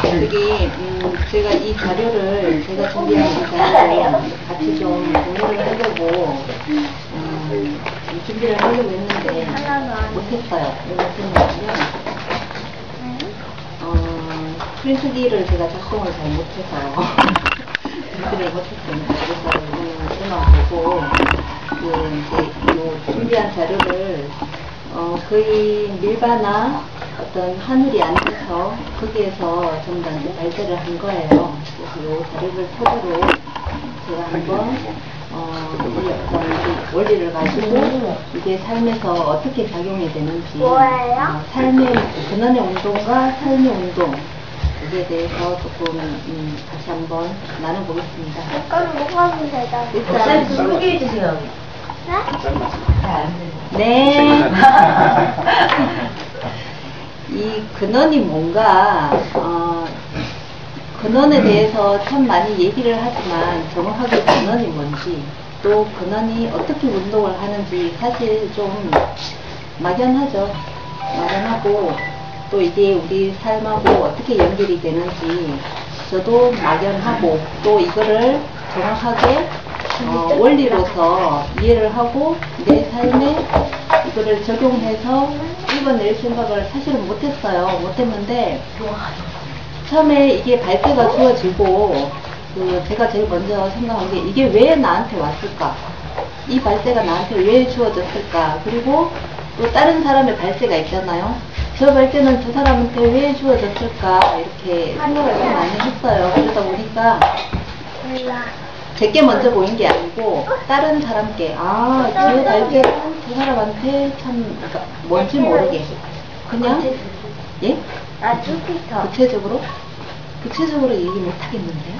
여기 제가 이 자료를 제가 준비한 이 자료를 같이 좀 공유를 하려고 준비를 하려고 했는데 못했어요. 왜 못했냐면 프린트기를 제가 작동을 잘 못해서 준비를 못했습니다. 그래서 이거만 보고 이제 요 준비한 자료를 거의 밀바나 어떤 하늘이 앉아서 거기에서 전부 다 발제를 한 거예요. 그래서 이 자료를 토대로 제가 한번 이 어떤 원리를 가지고 이게 삶에서 어떻게 작용이 되는지 삶의 근원의 운동과 삶의 운동 여기에 대해서 조금 다시 한번 나눠보겠습니다. 잠깐 뭐가 하면 되잖아. 일단 소개해 주세요. 네. 이 근원이 뭔가 근원에 대해서 참 많이 얘기를 하지만 정확하게 근원이 뭔지 또 근원이 어떻게 운동을 하는지 사실 좀 막연하죠. 막연하고 또 이게 우리 삶하고 어떻게 연결이 되는지 저도 막연하고 또 이거를 정확하게 원리로서 이해를 하고 내 삶에 이거를 적용해서 읽어낼 생각을 사실은 못했어요. 못했는데 처음에 이게 발제가 주어지고 제가 제일 먼저 생각한 게 이게 왜 나한테 왔을까? 이 발제가 나한테 왜 주어졌을까? 그리고 또 다른 사람의 발제가 있잖아요. 저 발제는 저 사람한테 왜 주어졌을까? 이렇게 생각을 좀 많이 했어요. 그러다 보니까 제게 먼저 보인 게 아니고 다른 사람께 저 발제는 저 사람한테 참 그러니까 뭔지 모르게 그냥 예? 구체적으로 얘기 못 하겠는데.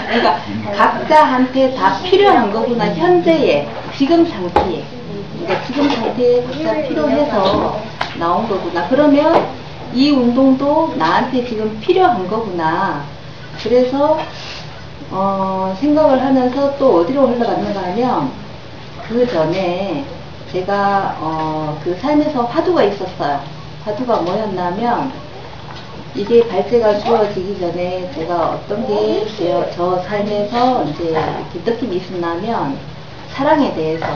그러니까 각자한테 다 필요한 거구나. 현재의 지금 상태에. 그러니까 지금 상태에 각자 필요해서 나온 거구나. 그러면 이 운동도 나한테 지금 필요한 거구나. 그래서 생각을 하면서 또 어디로 흘러갔는가 하면 그 전에 제가 그 삶에서 화두가 있었어요. 화두가 뭐였냐면 이게 발제가 주어지기 전에 제가 어떤 게 저 삶에서 이제 이렇게 느낌이 있었냐면 사랑에 대해서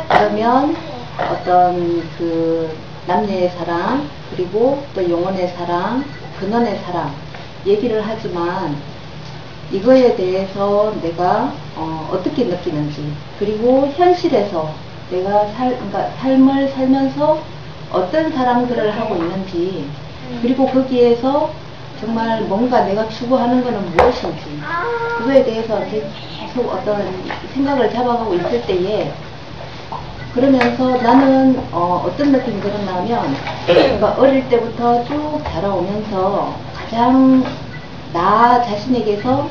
그러면 어떤 그 남녀의 사랑 그리고 또 영혼의 사랑 근원의 사랑 얘기를 하지만 이거에 대해서 내가 어떻게 느끼는지 그리고 현실에서 내가 그러니까 삶을 살면서 어떤 사랑들을 하고 있는지 그리고 거기에서 정말 뭔가 내가 추구하는 것은 무엇인지 그거에 대해서 계속 어떤 생각을 잡아가고 있을 때에 그러면서 나는 어떤 느낌이 들었냐면 그러니까 어릴 때부터 쭉 자라오면서 가장 나 자신에게서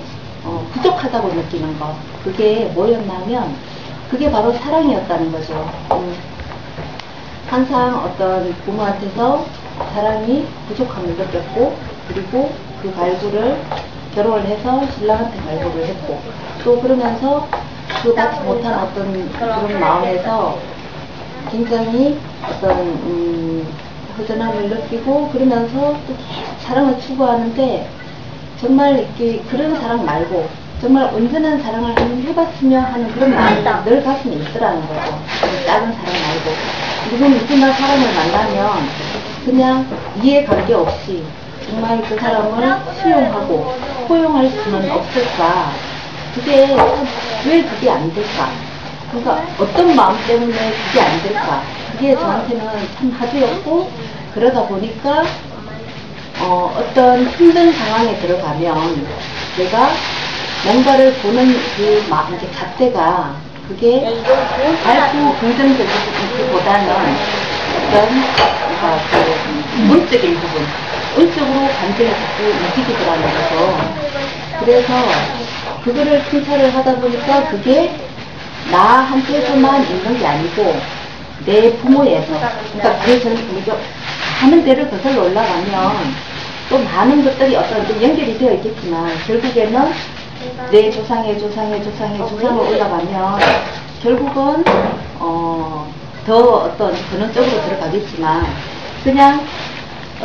부족하다고 느끼는 것 그게 뭐였냐면 그게 바로 사랑이었다는 거죠. 항상 어떤 부모한테서 사랑이 부족함을 느꼈고 그리고 그 발굴을 결혼을 해서 신랑한테 발굴을 했고 또 그러면서 그 받지 못한 어떤 그런 마음에서 굉장히 어떤 허전함을 느끼고 그러면서 또 계속 사랑을 추구하는데 정말 이렇게 그런 사랑 말고 정말 온전한 사랑을 해봤으면 하는 그런 마음이 늘 가슴에 있더라는 거죠. 작은 사랑 말고. 그리고 누구나 사람을 만나면 그냥 이해관계 없이 정말 그 사람을 수용하고 포용할 수는 없을까. 그게 왜 그게 안 될까. 그러니까 어떤 마음 때문에 그게 안 될까. 그게 저한테는 참 화두였고 그러다 보니까 어떤 힘든 상황에 들어가면 내가 뭔가를 보는 그 이제 잣대가 그게 밝고 긍정적이기보다는 어떤 그 문적인 부분, 의적으로 감정이 자꾸 움직이더라는 거죠. 그래서 그거를 통찰을 하다 보니까 그게 나한테서만 있는 게 아니고 내 부모에서 그러니까 그래서 많은 데를 거슬러 올라가면 또 많은 것들이 어떤 좀 연결이 되어 있겠지만 결국에는 내 조상의 조상으로 올라가면 결국은 더 어떤 근원적으로 들어가겠지만 그냥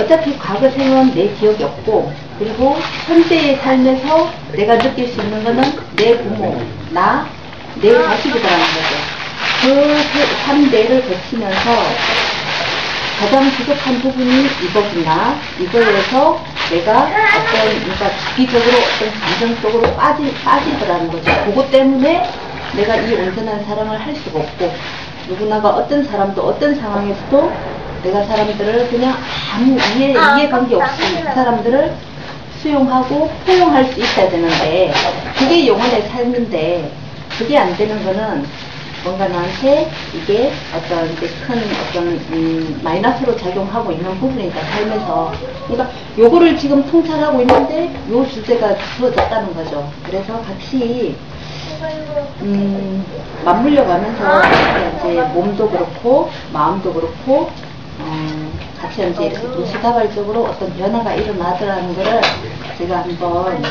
어차피 과거 생은 내 기억이 없고, 그리고 현재의 삶에서 내가 느낄 수 있는 거는 내 부모, 나, 내 자식이라는 거죠. 그 3대를 거치면서 가장 부족한 부분이 이거구나. 이거에서 내가 그러니까 주기적으로 어떤 감정적으로 빠지더라는 거죠. 그것 때문에 내가 이 온전한 사랑을 할 수가 없고, 누구나가 어떤 사람도 어떤 상황에서도 내가 사람들을 그냥 아무 이해관계 없이 그 사람들을 수용하고 포용할 수 있어야 되는데, 그게 영혼의 삶인데, 그게 안 되는 거는 뭔가 나한테 이게 어떤 이제 큰 어떤 마이너스로 작용하고 있는 부분이다, 삶에서. 그러니까 요거를 지금 통찰하고 있는데 요 주제가 주어졌다는 거죠. 그래서 같이 맞물려 가면서 이제 몸도 그렇고 마음도 그렇고 같이 이제 이렇게 좀 시다발적으로 어떤 변화가 일어나더라는 거를 제가 한번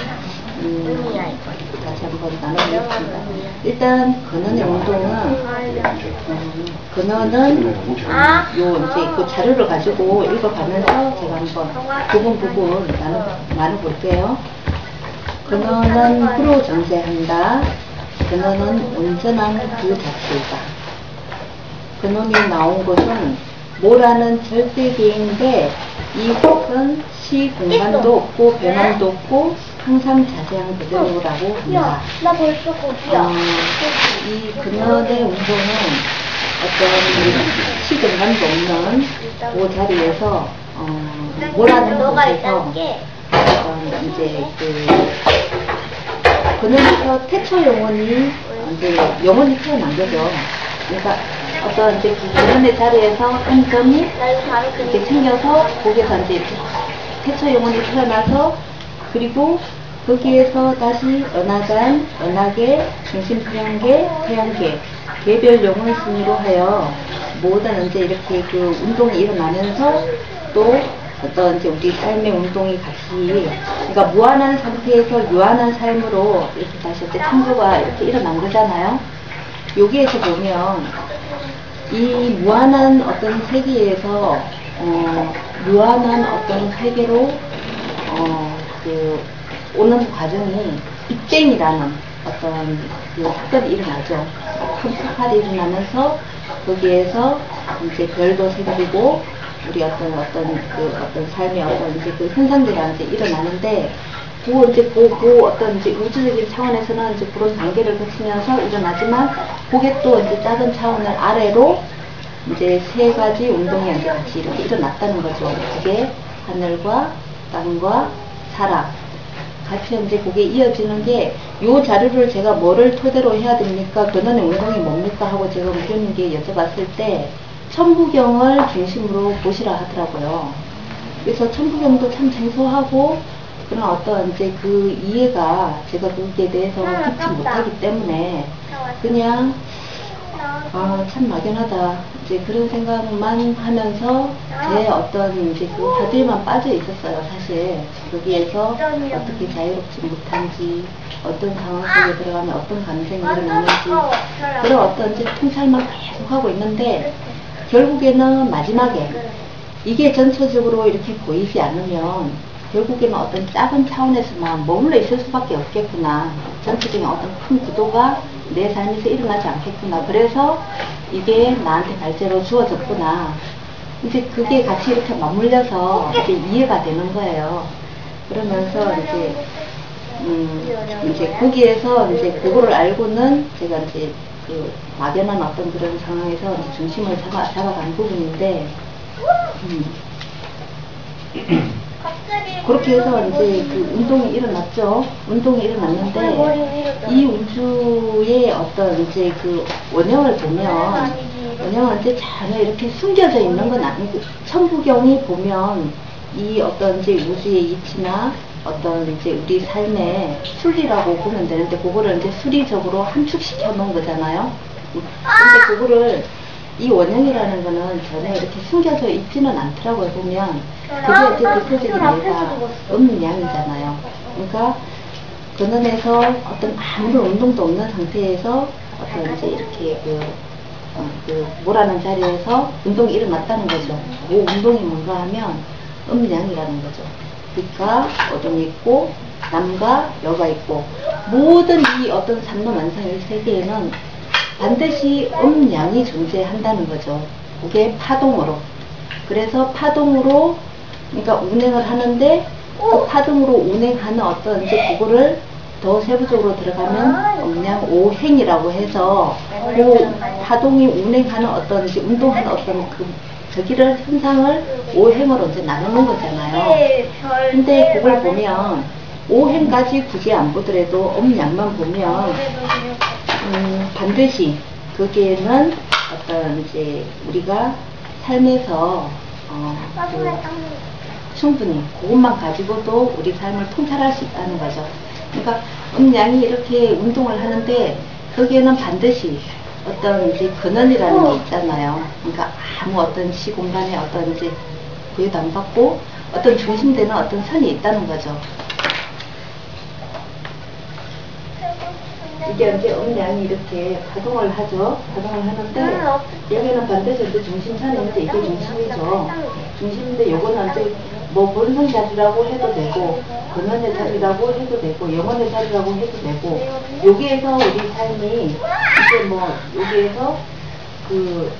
같이 한번 나눠보겠습니다. 일단 근원의 운동은 근원은 요 이제 그 자료를 가지고 읽어가면서 제가 한번 부분 나눠볼게요. 근원은 후로 정제한다. 근원은 온전한 그 자체이다. 근원이 나온 것은 뭐라는 절대계인데, 이 혹은 시 공간도 없고 변함도 없고 항상 자세한 그대로라고 합니다. 나 벌써 거기야. 이 근원의 운동은 어떤 시 공간도 없는 그 자리에서 뭐라는 곳에서 이제 근원에서 태초 영혼이 이제 영혼이 태어난 거죠. 그러니까 어떤 이제 그 근원의 자리에서 한 점이 이렇게 생겨서 거기에서 이제 태초 영혼이 태어나서, 그리고 거기에서 다시 은하계, 중심태양계, 태양계, 개별 영혼 순위로 하여 모든 이제 이렇게 그 운동이 일어나면서 또 어떤 이제 우리 삶의 운동이 같이, 그러니까 무한한 상태에서 유한한 삶으로 이렇게 다시 이제 창조가 이렇게 일어난 거잖아요. 여기에서 보면 이 무한한 어떤 세계에서 무한한 어떤 세계로 그 오는 과정이 빅뱅이라는 어떤 그 사건이 일어나죠. 큰 폭발이 일어나면서 거기에서 이제 별도 생기고 우리 어떤 삶의 어떤 이제 그 현상들이 이제 일어나는데, 그 어떤 이제 우주적인 차원에서는 이제 그런 단계를 거치면서 일어나지만, 그게 또 이제 작은 차원을 아래로 이제 세 가지 운동이 이제 같이 이렇게 일어났다는 거죠. 그게 하늘과 땅과 사람. 같이 이제 그게 이어지는 게, 요 자료를 제가 뭐를 토대로 해야 됩니까? 근원의 운동이 뭡니까? 하고 제가 무견님께 여쭤봤을 때, 천부경을 중심으로 보시라 하더라고요. 그래서 천부경도 참 생소하고, 그런 어떤 이제 그 이해가 제가 거기에 대해서 깊이 못하기 때문에 그냥 참 막연하다 이제 그런 생각만 하면서 제 어떤 이제 그 화두에만 빠져 있었어요. 사실 거기에서 어떻게 자유롭지 못한지, 어떤 상황 속에 들어가면 어떤 감정이 일어나는지, 그런 어떤 이제 통찰만 계속 하고 있는데, 결국에는 마지막에 이게 전체적으로 이렇게 보이지 않으면 결국에는 어떤 작은 차원에서만 머물러 있을 수밖에 없겠구나. 전체적인 어떤 큰 구도가 내 삶에서 일어나지 않겠구나. 그래서 이게 나한테 발제로 주어졌구나. 이제 그게 같이 이렇게 맞물려서 이제 이해가 되는 거예요. 그러면서 이제 거기에서 이제 그거를 알고는 제가 이제 그 막연한 어떤 그런 상황에서 이제 중심을 잡아간 부분인데, 그렇게 해서 이제 그 운동이 일어났죠. 운동이 일어났는데, 이 우주의 어떤 이제 그 원형을 보면, 원형은 이제 전혀 이렇게 숨겨져 있는 건 아니고, 천부경이 보면 이 어떤 이제 우주의 이치나 어떤 이제 우리 삶의 순리라고 보면 되는데, 그거를 이제 수리적으로 함축시켜 놓은 거잖아요. 근데 그거를 이 원형이라는 거는 전혀 이렇게 숨겨져 있지는 않더라고요. 보면 그게 이제 대표적인 예가 없는 양이잖아요. 그러니까 근원에서 어떤 아무런 운동도 없는 상태에서 어떤 이제 이렇게 그 뭐라는 자리에서 운동이 일어났다는 거죠. 그 운동이 뭔가 하면 음양이라는 거죠. 빛과 어둠이 있고 남과 여가 있고 모든 이 어떤 삼로만상의 세계에는 반드시 음양이 존재한다는 거죠. 그게 파동으로. 그래서 파동으로 그러니까 운행을 하는데 그 파동으로 운행하는 어떤 이제 그거를 더 세부적으로 들어가면 음양오행이라고 해서 그 파동이 운행하는 어떤 이제 운동하는 어떤 그 저기를 현상을 오행으로 이제 나누는 거잖아요. 근데 그걸 보면 오행까지 굳이 안 보더라도 음양만 보면 반드시 거기에는 어떤 이제 우리가 삶에서 충분히 그것만 가지고도 우리 삶을 통찰할 수 있다는 거죠. 그러니까 음양이 이렇게 운동을 하는데 거기에는 반드시 어떤 이제 근원이라는 게 있잖아요. 그러니까 아무 어떤 시공간에 어떤 이제 구애도 안 받고 어떤 중심되는 어떤 선이 있다는 거죠. 이게 이제 음양이 이렇게 가동을 하죠. 가동을 하는데 여기는 반드시 이제 중심선이 있는데 이게 중심이죠. 중심인데 요거는 이제 뭐 본성 자리라고 해도 되고 근원의 자리라고 해도 되고 영혼의 자리라고 해도 되고 여기에서 우리 삶이 이제 뭐 여기에서 그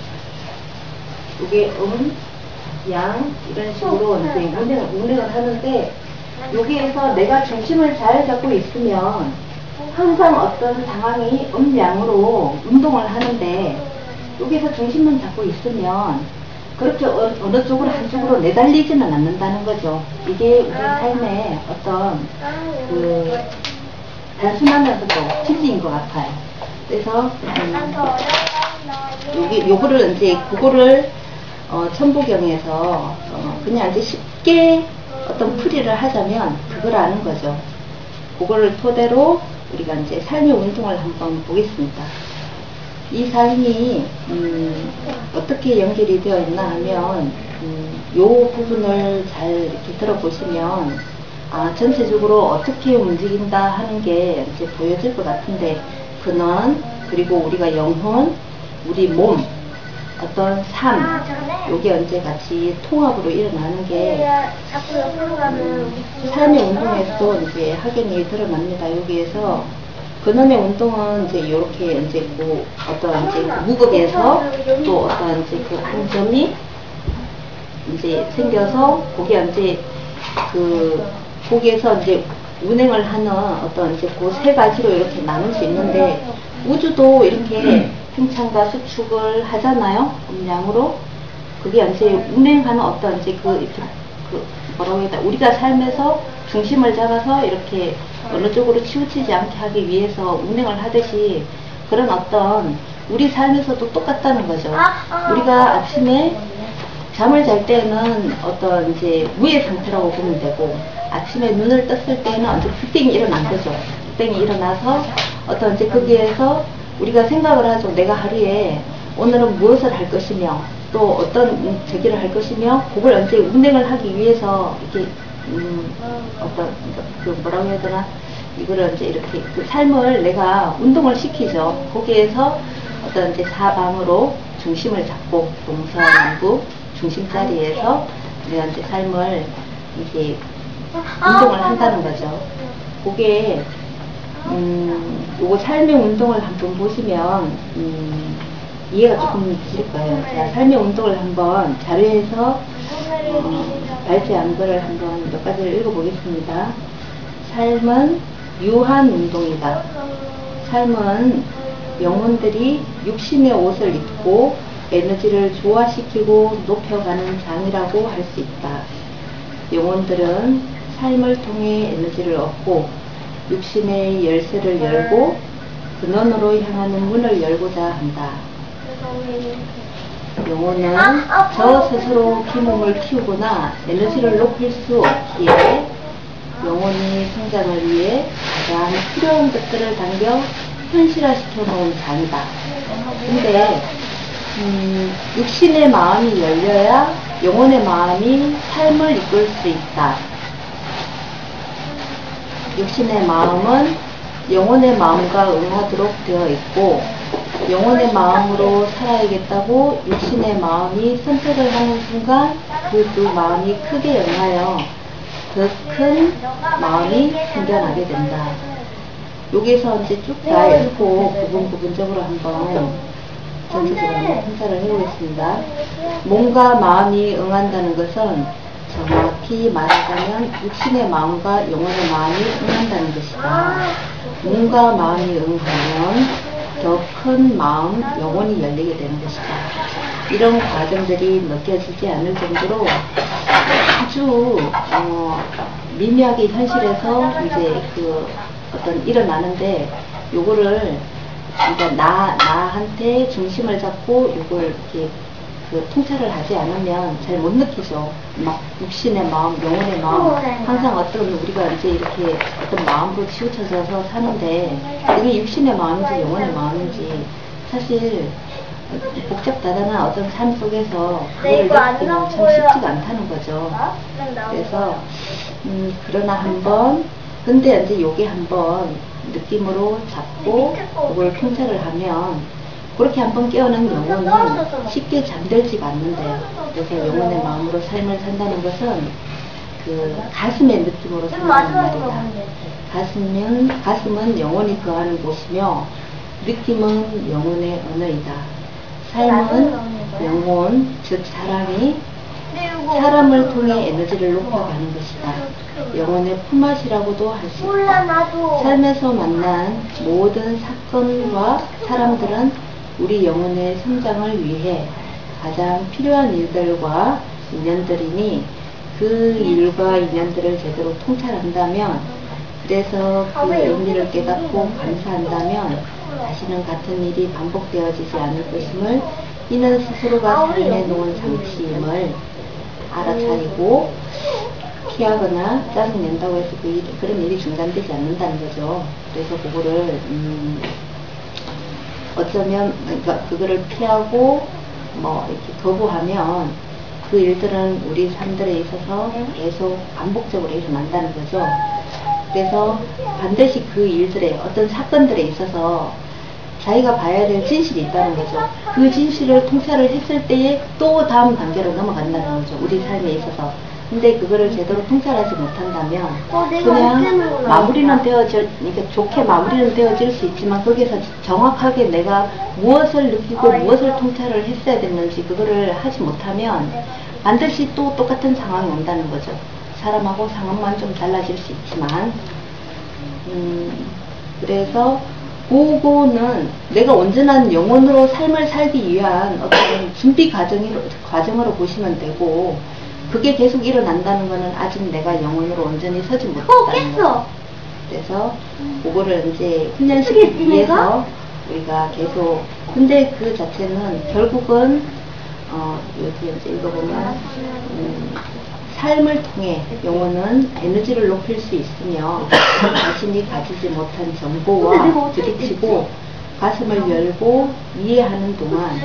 이게 양 이런 식으로 이제 운행을 하는데 여기에서 내가 중심을 잘 잡고 있으면 항상 어떤 상황이 음양으로 운동을 하는데 여기서 중심만 잡고 있으면 그렇게 어느 쪽으로 한쪽으로 내달리지는 않는다는 거죠. 이게 우리 삶의 어떤 그 단순하면서도 진리인 것 같아요. 그래서 요거를 이제 그거를 천부경에서 그냥 이제 쉽게 어떤 풀이를 하자면 그걸 아는 거죠. 그거를 토대로 우리가 이제 삶의 운동을 한번 보겠습니다. 이 삶이 어떻게 연결이 되어 있나 하면 요 부분을 잘 이렇게 들어보시면 전체적으로 어떻게 움직인다 하는 게 이제 보여질 것 같은데 근원 그리고 우리가 영혼 우리 몸 어떤 삶 요게 이제 같이 통합으로 일어나는 게 삶의 운동에서도 이제 확연히 드러납니다. 여기에서 근원의 운동은 이제 이렇게 이제 그 어떤 이제 그 무극에서 또 어떤 이제 그 한 점이 이제 생겨서 거기에 이제 그 거기에서 이제 운행을 하는 어떤 이제 그 세 가지로 이렇게 나눌 수 있는데 우주도 이렇게 팽창과 수축을 하잖아요. 음양으로 그게 이제 운행하는 어떤 이제 그 뭐라고 해야 되나 우리가 삶에서 중심을 잡아서 이렇게 어느 쪽으로 치우치지 않게 하기 위해서 운행을 하듯이 그런 어떤 우리 삶에서도 똑같다는 거죠. 우리가 아침에 잠을 잘 때는 어떤 이제 무의 상태라고 보면 되고 아침에 눈을 떴을 때는 완전 빅뱅이 일어난 거죠. 빅뱅이 일어나서 어떤 이제 거기에서 우리가 생각을 하죠. 내가 하루에 오늘은 무엇을 할 것이며 또 어떤 제기를 할 것이며 그걸 언제 운행을 하기 위해서 이렇게 어떤 그 뭐라고 해야 되나 이거를 이제 이렇게 그 삶을 내가 운동을 시키죠. 거기에서 어떤 이제 사방으로 중심을 잡고 동서남북 중심 자리에서 내가 이제 삶을 이제 운동을 한다는 거죠. 그게 요거 삶의 운동을 한번 보시면 이해가 조금 되실 거예요. 자, 삶의 운동을 한번 자료에서 발제한 거를 한번 몇 가지를 읽어보겠습니다. 삶은 유한 운동이다. 삶은 영혼들이 육신의 옷을 입고 에너지를 조화시키고 높여가는 장이라고 할 수 있다. 영혼들은 삶을 통해 에너지를 얻고 육신의 열쇠를 열고 근원으로 향하는 문을 열고자 한다. 영혼은 저 스스로 기몸을 키우거나 에너지를 높일 수 없기에 영혼이 성장을 위해 가장 필요한 것들을 당겨 현실화시켜 놓은 장이다. 근데 육신의 마음이 열려야 영혼의 마음이 삶을 이끌 수 있다. 육신의 마음은 영혼의 마음과 응하도록 되어 있고 영혼의 마음으로 살아야겠다고 육신의 마음이 선택을 하는 순간 그 두 마음이 크게 연하여 더 큰 마음이 생겨나게 된다. 여기서 이제 쭉 다 읽고 부분적으로 한번 전체적으로 한번 통찰을 해보겠습니다. 몸과 마음이 응한다는 것은 정확히 말하자면 육신의 마음과 영혼의 마음이 응한다는 것이다. 몸과 마음이 응하면 더 큰 마음, 영혼이 열리게 되는 것이다. 이런 과정들이 느껴지지 않을 정도로 아주 미미하게 현실에서 이제 그 어떤 일어나는데 요거를 그러니까 나한테 중심을 잡고 요걸 이렇게 그 통찰을 하지 않으면 잘 못 느끼죠. 막 육신의 마음, 영혼의 마음, 항상 어떤 우리가 이제 이렇게 어떤 마음으로 치우쳐져서 사는데 이게 육신의 마음인지 영혼의 마음인지 사실 복잡다단한 어떤 삶 속에서 그걸 느끼기는 참 쉽지가 않다는 거죠. 그래서 그러나 한번 근데 이제 요게 한번 느낌으로 잡고 그걸 통찰을 하면 그렇게 한번 깨어난 영혼은 쉽게 잠들지가 않는데요. 그래서 영혼의 마음으로 삶을 산다는 것은 그 가슴의 느낌으로 산다는 말이다. 가슴은 영혼이 거하는 곳이며 느낌은 영혼의 언어이다. 삶은 영혼, 즉 사랑이 사람을 통해 에너지를 높여가는 것이다. 영혼의 품앗이라고도 할 수 있다. 삶에서 만난 모든 사건과 사람들은 우리 영혼의 성장을 위해 가장 필요한 일들과 인연들이니 그 일과 인연들을 제대로 통찰한다면 그래서 그 의미를 깨닫고 감사한다면 다시는 같은 일이 반복되어지지 않을 것임을 이는 스스로가 삶에 놓은 장치임을 알아차리고 피하거나 짜증낸다고 해서 그런 일이 중단되지 않는다는 거죠. 그래서 그거를 어쩌면 그러니까 그거를 피하고 뭐 이렇게 거부하면 그 일들은 우리 삶들에 있어서 계속 반복적으로 일어난다는 거죠. 그래서 반드시 그 일들에 어떤 사건들에 있어서 자기가 봐야 될 진실이 있다는 거죠. 그 진실을 통찰을 했을 때에 또 다음 단계로 넘어간다는 거죠. 우리 삶에 있어서. 근데 그거를 제대로 통찰하지 못한다면 그냥 마무리는 그러니까 좋게 마무리는 되어질 수 있지만 거기서 정확하게 내가 무엇을 느끼고 무엇을 통찰을 했어야 됐는지 그거를 하지 못하면 반드시 또 똑같은 상황이 온다는 거죠. 사람하고 상황만 좀 달라질 수 있지만 그래서 그거는 내가 온전한 영혼으로 삶을 살기 위한 어떤 준비 과정으로 보시면 되고 그게 계속 일어난다는 거는 아직 내가 영혼으로 온전히 서지 못했다는 거죠. 그래서 그거를 이제 훈련시키기 위해서 우리가 계속 근데 그 자체는 결국은 이렇게 이제 읽어보면 삶을 통해 영혼은 에너지를 높일 수 있으며 자신이 가지지 못한 정보와 부딪히고 가슴을 열고 이해하는 동안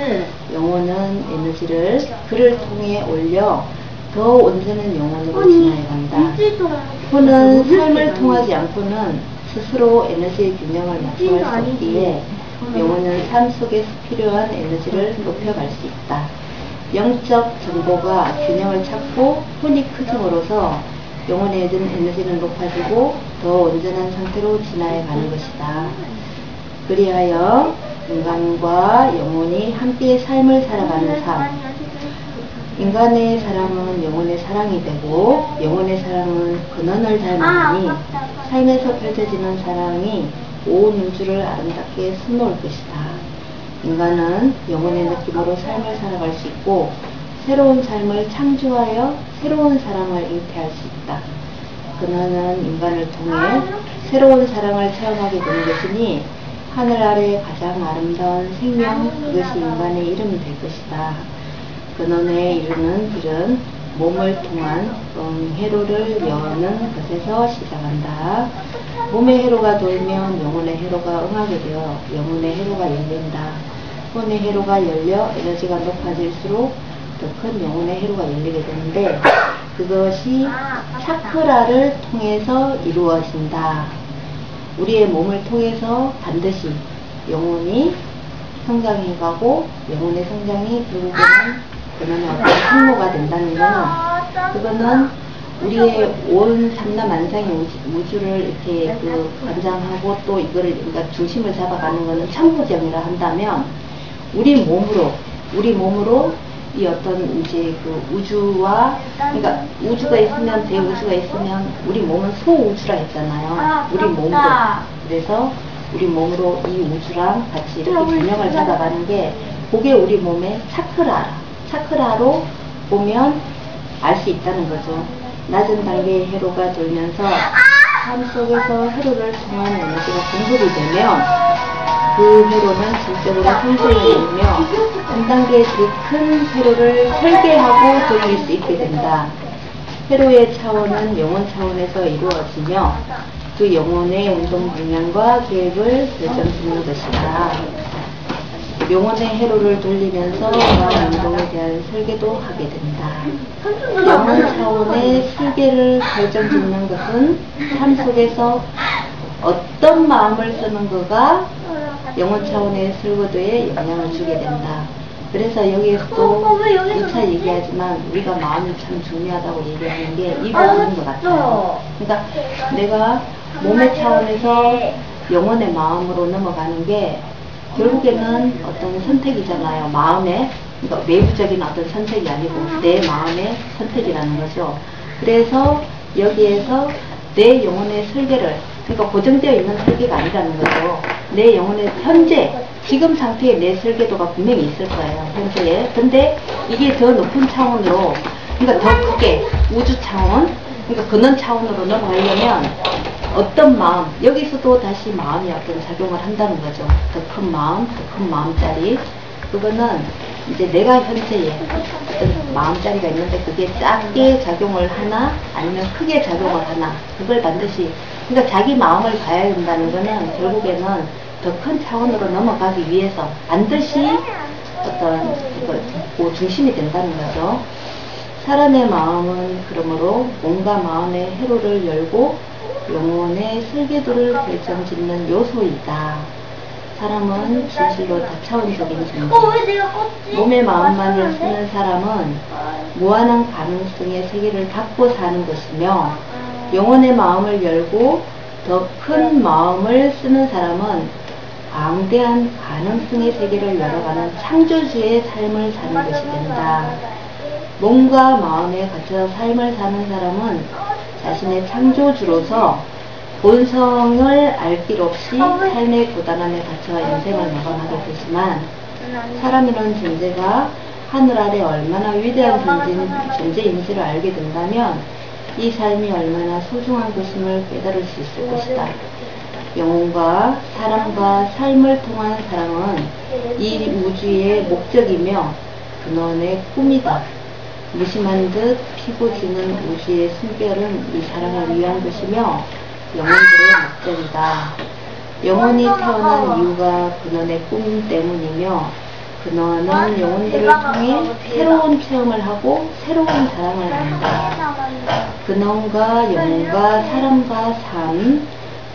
영혼은 에너지를 그를 통해 올려 더 온전한 영혼으로 진화해 간다. 혼은 삶을 통하지 않고는 스스로 에너지의 균형을 맞춰갈 수 없기에 영혼은 삶 속에서 필요한 에너지를 높여갈 수 있다. 영적 정보가 균형을 찾고 혼이 크짐으로써 영혼에 든 에너지는 높아지고 더 온전한 상태로 진화해 가는 것이다. 그리하여 인간과 영혼이 함께 삶을 살아가는 삶. 인간의 사랑은 영혼의 사랑이 되고 영혼의 사랑은 근원을 닮았으니 삶에서 펼쳐지는 사랑이 온 우주를 아름답게 수놓을 것이다. 인간은 영혼의 느낌으로 삶을 살아갈 수 있고 새로운 삶을 창조하여 새로운 사랑을 잉태할 수 있다. 근원은 인간을 통해 새로운 사랑을 체험하게 되는 것이니 하늘 아래 가장 아름다운 생명 그것이 인간의 이름이 될 것이다. 근원에 이르는 길은 몸을 통한 회로를 여는 것에서 시작한다. 몸의 회로가 돌면 영혼의 회로가 응하게 되어 영혼의 회로가 열린다. 혼의 회로가 열려 에너지가 높아질수록 더 큰 영혼의 회로가 열리게 되는데 그것이 차크라를 통해서 이루어진다. 우리의 몸을 통해서 반드시 영혼이 성장해 가고 영혼의 성장이 결국에는 그러면 어떤 항로가 된다는 거는, 그거는 우리의 온 삼라만상의 우주를 이렇게 그 관장하고 또 이거를 그러니까 중심을 잡아가는 거는 천부정이라 한다면, 우리 몸으로 이 어떤 이제 그 우주와, 그러니까 우주가 있으면 대우주가 있으면 우리 몸은 소우주라 했잖아요. 우리 몸으로. 그래서 우리 몸으로 이 우주랑 같이 이렇게 균형을 잡아가는 게, 그게 우리 몸의 차크라로 보면 알 수 있다는 거죠. 낮은 단계의 회로가 돌면서 삶 속에서 회로를 통한 에너지가 공급이 되면 그 회로는 질적으로 성장을 이루며 한 단계의 큰 회로를 설계하고 돌릴 수 있게 된다. 회로의 차원은 영혼 차원에서 이루어지며 그 영혼의 운동 방향과 계획을 결정짓는 것이다. 영혼의 회로를 돌리면서 그러한 운동에 대한 설계도 하게 된다. 영혼 차원의 설계를 결정짓는 것은 삶 속에서 어떤 마음을 쓰는 거가 영혼 차원의 설계도에 영향을 주게 된다. 그래서 여기에서도 누차 얘기하지만 우리가 마음이 참 중요하다고 얘기하는 게 이 부분인 것 같아요. 그러니까 내가 몸의 차원에서 영혼의 마음으로 넘어가는 게 결국에는 어떤 선택이잖아요. 마음의, 그러니까 외부적인 어떤 선택이 아니고 내 마음의 선택이라는 거죠. 그래서 여기에서 내 영혼의 설계를, 그러니까 고정되어 있는 설계가 아니라는 거죠. 내 영혼의 현재 지금 상태의 내 설계도가 분명히 있을 거예요. 현재에. 근데 이게 더 높은 차원으로, 그러니까 더 크게 우주 차원, 그러니까 근원 차원으로 넘어가려면 어떤 마음, 여기서도 다시 마음이 어떤 작용을 한다는 거죠. 더 큰 마음, 더 큰 마음짜리. 그거는 이제 내가 현재에 어떤 마음짜리가 있는데 그게 작게 작용을 하나 아니면 크게 작용을 하나, 그걸 반드시, 그러니까 자기 마음을 봐야 된다는 거는 결국에는 더 큰 차원으로 넘어가기 위해서 반드시 어떤 그 중심이 된다는 거죠. 사람의 마음은 그러므로 몸과 마음의 회로를 열고 영혼의 설계도를 결정짓는 요소이다. 사람은 진실로 다차원적인 존재. 몸의 마음만을 쓰는 사람은 무한한 가능성의 세계를 닫고 사는 것이며, 영혼의 마음을 열고 더 큰 마음을 쓰는 사람은 광대한 가능성의 세계를 열어가는 창조주의 삶을 사는 것이 된다. 몸과 마음에 갇혀 삶을 사는 사람은 자신의 창조주로서 본성을 알 길 없이 삶의 고단함에 갇혀 인생을 마감하게 되지만, 사람이라는 존재가 하늘 아래 얼마나 위대한 존재인지를 알게 된다면 이 삶이 얼마나 소중한 것임을 깨달을 수 있을 것이다. 영혼과 사람과 삶을 통한 사랑은 이 우주의 목적이며 근원의 꿈이다. 무심한 듯 피고 지는 우주의 숨결은 이 사랑을 위한 것이며 영혼들의 목적이다. 영혼이 태어난 이유가 근원의 꿈 때문이며, 근원은 영혼들을 통해 새로운 체험을 하고 새로운 사랑을 한다. 근원과 영혼과 사람과 삶,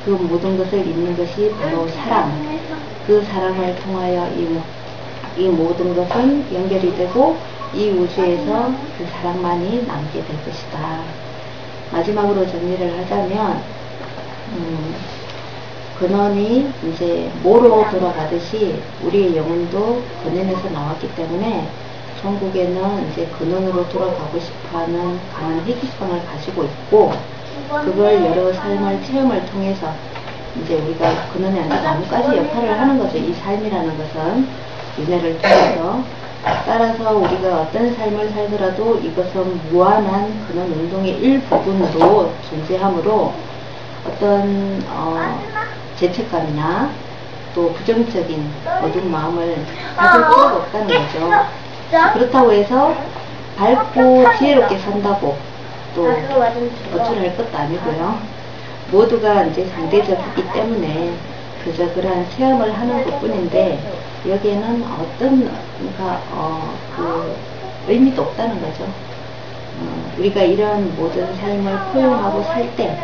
그 모든 것을 잇는 것이 바로 사랑. 그 사랑을 통하여 이 모든 것은 연결이 되고 이 우주에서 그 사랑만이 남게 될 것이다. 마지막으로 정리를 하자면, 근원이 이제 모로 돌아가듯이 우리의 영혼도 근원에서 나왔기 때문에 천국에는 이제 근원으로 돌아가고 싶어하는 강한 회귀성을 가지고 있고, 그걸 여러 삶을 체험을 통해서 이제 우리가 근원에 앉아 나뭇가지 역할을 하는 거죠. 이 삶이라는 것은 윤회를 통해서. 따라서 우리가 어떤 삶을 살더라도 이것은 무한한 근원 운동의 일부분으로 존재하므로 어떤 죄책감이나 또 부정적인 어두운 마음을 가질 필요가 없다는 거죠. 그렇다고 해서 밝고 지혜롭게 산다고 또 어쩔할 것도 아니고요. 모두가 이제 상대적이기 때문에 그저 그러한 체험을 하는 것 뿐인데, 여기에는 어떤 그 의미도 없다는 거죠. 우리가 이런 모든 삶을 포용하고 살 때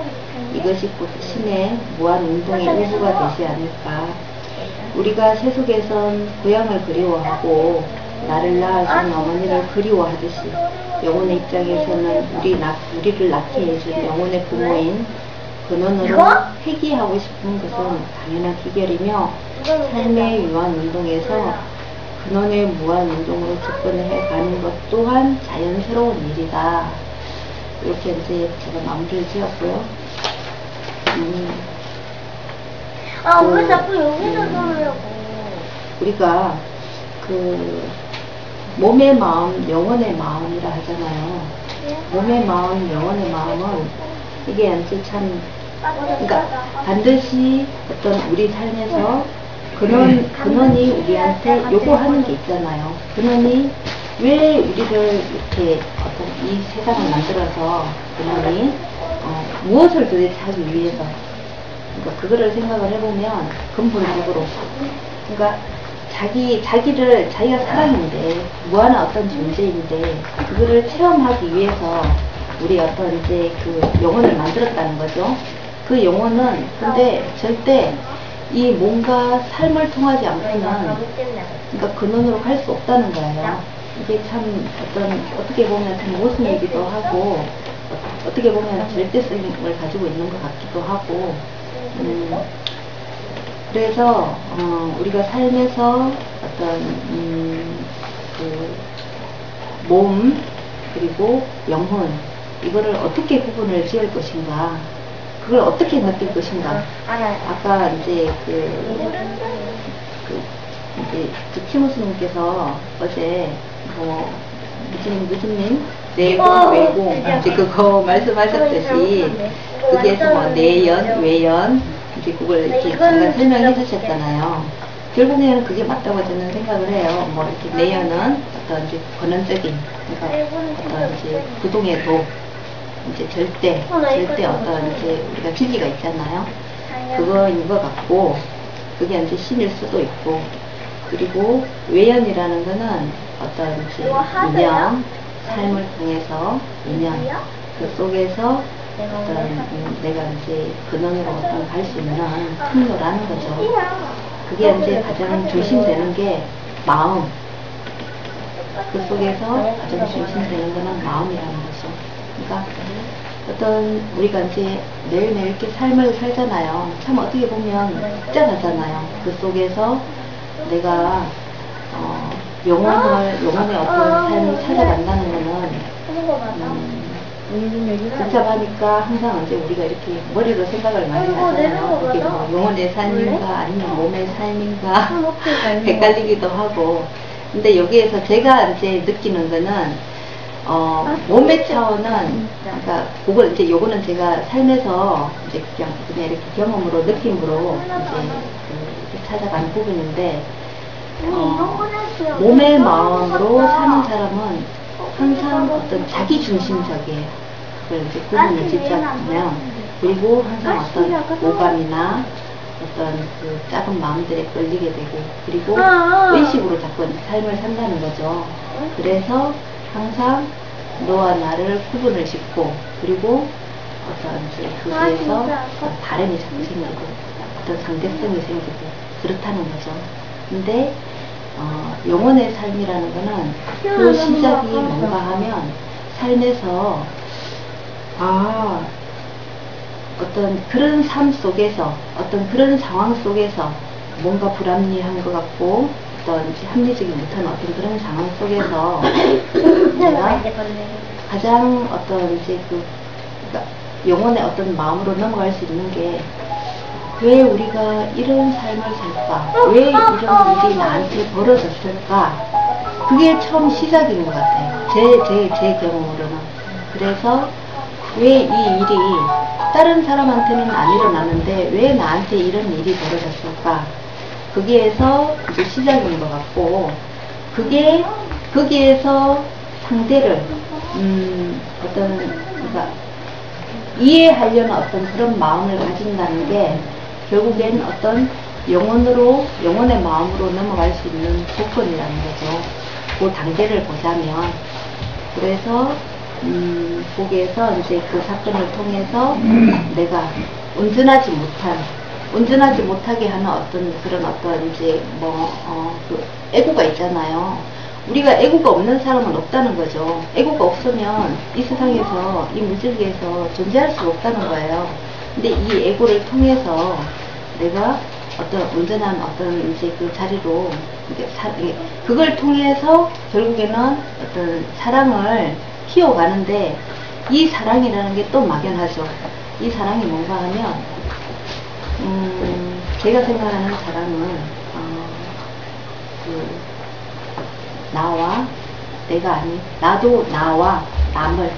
이것이 곧 신의 무한 운동의 일부가 되지 않을까. 우리가 세속에선 고향을 그리워하고 나를 낳아준 어머니를 그리워하듯이 영혼의 입장에서는 우리를 낳게 해준 영혼의 부모인 근원으로 회귀하고 싶은 것은 당연한 기결이며 삶의 유한운동에서 근원의 무한운동으로 접근을 해가는 것 또한 자연스러운 일이다. 이렇게 이제 제가 마무리를 지었고요. 왜 자꾸 여기서 서려고? 우리가 몸의 마음, 영혼의 마음이라 하잖아요. 몸의 마음, 영혼의 마음은 이게 이제 참, 그러니까 반드시 어떤 우리 삶에서 근원이 우리한테 요구하는 게 있잖아요. 근원이 왜 우리를 이렇게 어떤 이 세상을 만들어서 근원이 무엇을 도대체 하기 위해서, 그러니까 그거를 생각을 해보면 근본적으로, 그러니까 자기가 사람인데 무한한 어떤 존재인데 그거를 체험하기 위해서 우리 어떤 이제 그 영혼을 만들었다는 거죠. 그 영혼은 근데 절대 이 뭔가 삶을 통하지 않고는, 그러니까 근원으로 갈 수 없다는 거예요. 이게 참 어떻게 보면 참 모순이기도 하고 어떻게 보면 절대성을 가지고 있는 것 같기도 하고. 그래서 우리가 삶에서 어떤 그 몸 그리고 영혼, 이거를 어떻게 구분을 지을 것인가, 그걸 어떻게 느낄 것인가. 아까 이제 이제 티모스님께서 어제 무슨님 내공 외공 이제 그거 말씀하셨듯이 거기에서 뭐 내연 외연 이제 그걸 이렇게 잠깐 설명해 주셨잖아요. 결국에는 그게 맞다고 저는 생각을 해요. 뭐 이렇게 내연은 어떤 이제 권원적인, 그러니까 어떤 이제 부동의 도, 이제 절대 어떤 이제 우리가 진리가 있잖아요. 그거인 것 같고, 그게 이제 신일 수도 있고, 그리고 외연이라는 거는 어떤 이제 인연, 삶을 통해서 인연, 그 속에서 어떤 내가 이제 근원으로 어떤 갈 수 있는 통로라는 거죠. 그게 이제 가장 중심되는 게 마음. 그 속에서 가장 중심되는 거는 마음이라는 거죠. 그러니까 어떤 우리가 이제 매일매일 이렇게 삶을 살잖아요. 참 어떻게 보면 복잡하잖아요. 그 속에서 내가 영혼의 어떤 삶을 찾아간다는 거는 복잡하니까 항상 이제 우리가 이렇게 머리로 생각을 많이 하잖아요. 이게 뭐 영혼의 삶인가 아니면 몸의 삶인가 헷갈리기도 하고. 근데 여기에서 제가 이제 느끼는 거는 몸의 차원은, 그러니까 그걸 이제 요거는 제가 삶에서 이제 그냥 이렇게 경험으로 느낌으로 이제 찾아가는 부분인데, 몸의 마음으로 사는 사람은 항상 어떤 자기 중심적이에요. 그걸 이제 구분을 짓자면, 그리고 항상 어떤 오감이나 어떤 그 작은 마음들에 끌리게 되고, 그리고 의식으로 자꾸 삶을 산다는 거죠. 그래서 항상 너와 나를 구분을 짓고, 그리고 어떤 이제 거기에서 바람이 자꾸 생기고, 어떤 상대성이 생기고, 그렇다는 거죠. 근데 영혼의 삶이라는 거는 그 시작이 뭔가 하면 삶에서 어떤 그런 삶 속에서, 어떤 그런 상황 속에서 뭔가 불합리한 것 같고 어떤 합리적이 못한 어떤 그런 상황 속에서 내가 가장 어떤 이제 그러니까 영혼의 어떤 마음으로 넘어갈 수 있는 게, 왜 우리가 이런 삶을 살까? 왜 이런 일이 나한테 벌어졌을까? 그게 처음 시작인 것 같아요. 제 경험으로는. 그래서 왜 이 일이 다른 사람한테는 안 일어나는데 왜 나한테 이런 일이 벌어졌을까? 거기에서 이제 시작인 것 같고, 거기에서 상대를, 그러니까 이해하려는 어떤 그런 마음을 가진다는 게 결국엔 어떤 영혼의 마음으로 넘어갈 수 있는 조건이라는 거죠. 그 단계를 보자면. 그래서, 거기에서 이제 그 사건을 통해서 내가 온전하지 못한 온전하지 못하게 하는 어떤 그런 어떤 이제 그 애고가 있잖아요. 우리가 애고가 없는 사람은 없다는 거죠. 애고가 없으면 이 세상에서, 이 물질계에서 존재할 수 없다는 거예요. 근데 이 애고를 통해서 내가 어떤 온전한 어떤 이제 그 자리로, 그걸 통해서 결국에는 어떤 사랑을 키워가는데, 이 사랑이라는 게 또 막연하죠. 이 사랑이 뭔가 하면, 제가 생각하는 사랑은, 나와, 내가 아닌, 나도 나와 남을,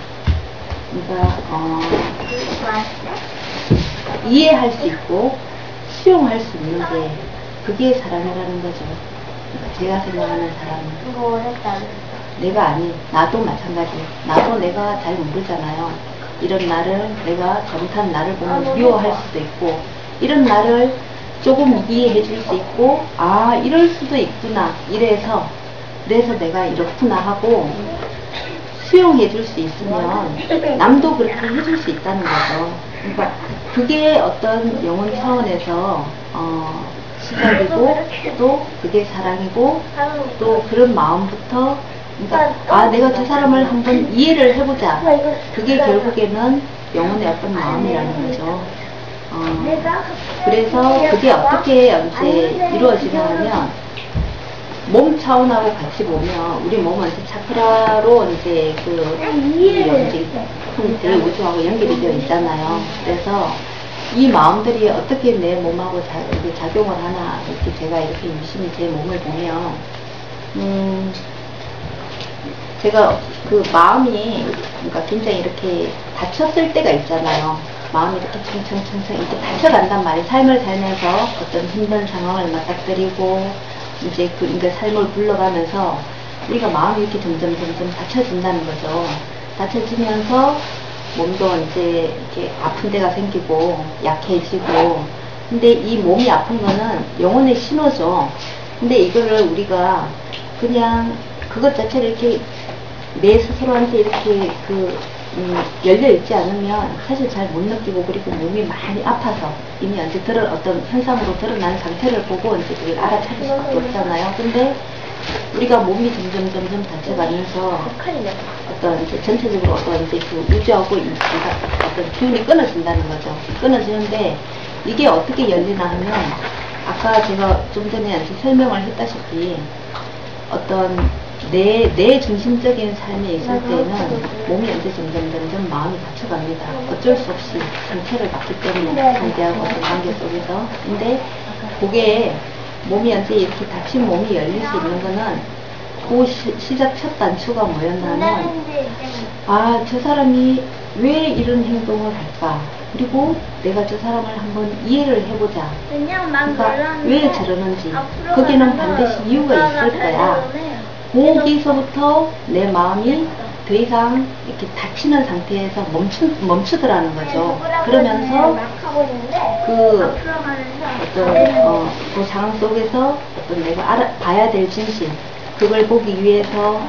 그러니까, 이해할 수 있고, 수용할 수 있는 게, 그게 사랑이라는 거죠. 그러니까 제가 생각하는 사랑은. 내가 아닌, 나도 마찬가지. 나도 내가 잘 모르잖아요. 이런 나를, 내가 잘못한 나를 보면 미워할 수도 있고, 이런 나를 조금 이해해 줄 수 있고, 아, 이럴 수도 있구나. 그래서 내가 이렇구나 하고, 수용해 줄 수 있으면, 남도 그렇게 해줄 수 있다는 거죠. 그러니까, 그게 어떤 영혼 차원에서, 시작이고, 또 그게 사랑이고, 또 그런 마음부터, 그러니까 내가 저 사람을 한번 이해를 해보자. 그게 결국에는 영혼의 어떤 마음이라는 거죠. 그래서 그게 어떻게 이제 이루어지냐 하면, 몸 차원하고 같이 보면, 우리 몸은 이제 차크라로 이제 큰 우주하고 연결이 되어 있잖아요. 그래서 이 마음들이 어떻게 내 몸하고 이렇게 작용을 하나, 이렇게 제가 이렇게 유심히 제 몸을 보면, 제가 그 마음이, 그러니까 굉장히 이렇게 다쳤을 때가 있잖아요. 마음이 이렇게 청청청청 이렇게 다쳐간단 말이에요. 삶을 살면서 어떤 힘든 상황을 맞닥뜨리고, 이제 그러니까 삶을 굴러가면서 우리가 마음이 이렇게 점점 다쳐진다는 거죠. 다쳐지면서 몸도 이제 이렇게 아픈 데가 생기고, 약해지고, 근데 이 몸이 아픈 거는 영혼의 신호죠. 근데 이거를 우리가 그냥 그것 자체를 이렇게 내 스스로한테 이렇게 열려있지 않으면 사실 잘 못 느끼고, 그리고 몸이 많이 아파서 이미 이제 어떤 현상으로 드러난 상태를 보고 이제 그걸 알아차릴 수밖에 없잖아요. 근데 우리가 몸이 점점 다쳐가면서 어떤 이제 전체적으로 어떤 이제 그 우주하고 어떤 기운이 끊어진다는 거죠. 끊어지는데 이게 어떻게 열리나 하면, 아까 제가 좀 전에 이제 설명을 했다시피 어떤 내 중심적인 삶에 있을 때는 몸이 이제 점점 마음이 다쳐갑니다. 어쩔 수 없이 상태를 받기 때문에, 상대하고 어떤 관계 속에서. 근데 그게 몸이 이제 이렇게 다친 몸이 열릴 수 있는 거는, 그 시작 첫 단추가 뭐였냐면, 아, 저 사람이 왜 이런 행동을 할까? 그리고 내가 저 사람을 한번 이해를 해보자. 그러니까 왜 저러는지. 거기는 반드시 이유가 있을 거야. 거기서부터 내 마음이 더 이상 이렇게 다치는 상태에서 멈추더라는 거죠. 그러면서 그 상황 속에서 어떤 내가 봐야 될 진실, 그걸 보기 위해서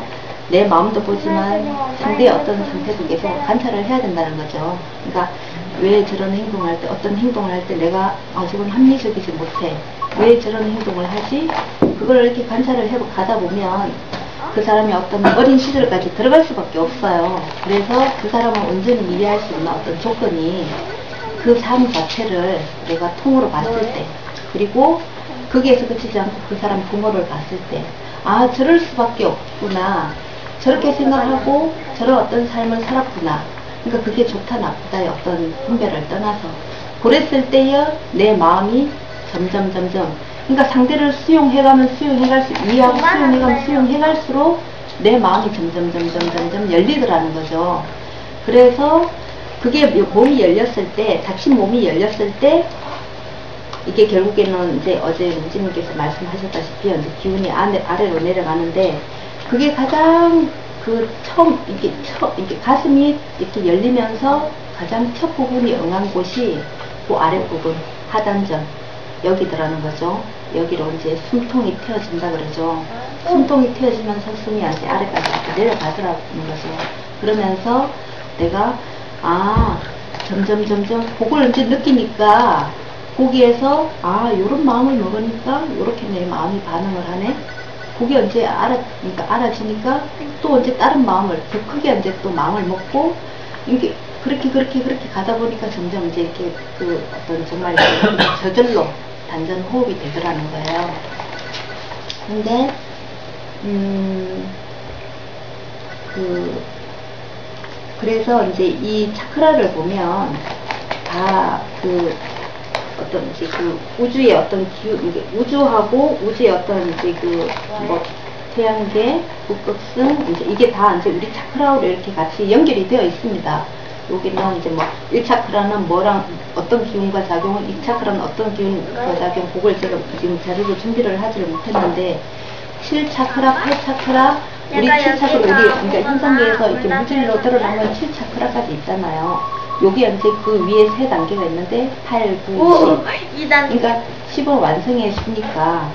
내 마음도 보지만 상대의 어떤 상태도 계속 관찰을 해야 된다는 거죠. 그러니까 왜 저런 행동을 할 때, 어떤 행동을 할 때 내가 저건 합리적이지 못해, 왜 저런 행동을 하지? 그걸 이렇게 관찰을 가다 보면 그 사람이 어떤 어린 시절까지 들어갈 수밖에 없어요. 그래서 그 사람을 온전히 이해할 수 있는 어떤 조건이, 그 삶 자체를 내가 통으로 봤을 때, 그리고 거기에서 그치지 않고 그 사람 부모를 봤을 때, 아, 저럴 수밖에 없구나, 저렇게 생각하고 저런 어떤 삶을 살았구나. 그러니까 그게 좋다 나쁘다의 어떤 분별을 떠나서, 그랬을 때에 내 마음이 점점 그러니까 상대를 이해하고 수용해갈수록 내 마음이 점점 열리더라는 거죠. 그래서 그게 몸이 열렸을 때, 다친 몸이 열렸을 때, 이게 결국에는 이제 어제 문지님께서 말씀하셨다시피 이제 기운이 아래로 내려가는데, 그게 가장 이렇게 가슴이 이렇게 열리면서 가장 첫 부분이 응한 곳이 그 아랫부분, 하단전, 여기더라는 거죠. 여기로 이제 숨통이 트여진다 그러죠. 숨통이 트여지면서 숨이 이제 아래까지 내려가더라는 거죠. 그러면서 내가, 점점, 그걸 이제 느끼니까, 거기에서 요런 마음을 먹으니까 요렇게 내 마음이 반응을 하네. 그게 언제 그러니까 알아지니까 또 언제 다른 마음을 더 크게 이제 또 마음을 먹고 이게 그렇게 가다 보니까 점점 이제 이렇게 그 어떤 정말 저절로 단전 호흡이 되더라는 거예요. 근데 그래서 이제 이 차크라를 보면 다 어떤 이제 우주의 어떤 기운, 이게 우주하고 우주의 어떤 이제 뭐 태양계, 북극성, 이제 이게 다 이제 우리 차크라로 이렇게 같이 연결이 되어 있습니다. 여기는 이제 뭐 1차크라는 뭐랑 어떤 기운과 작용, 2차크라는 어떤 기운과 작용, 그걸 제가 지금 자료로 준비를 하지를 못했는데 7차크라, 8차크라, 우리 7차크라, 우리 그러니까 현상계에서 이렇게 무질로 드러나면 7차크라까지 있잖아요. 여기 이제 그 위에 3단계가 있는데 8, 9, 10. 그러니까 10은 완성의 수니까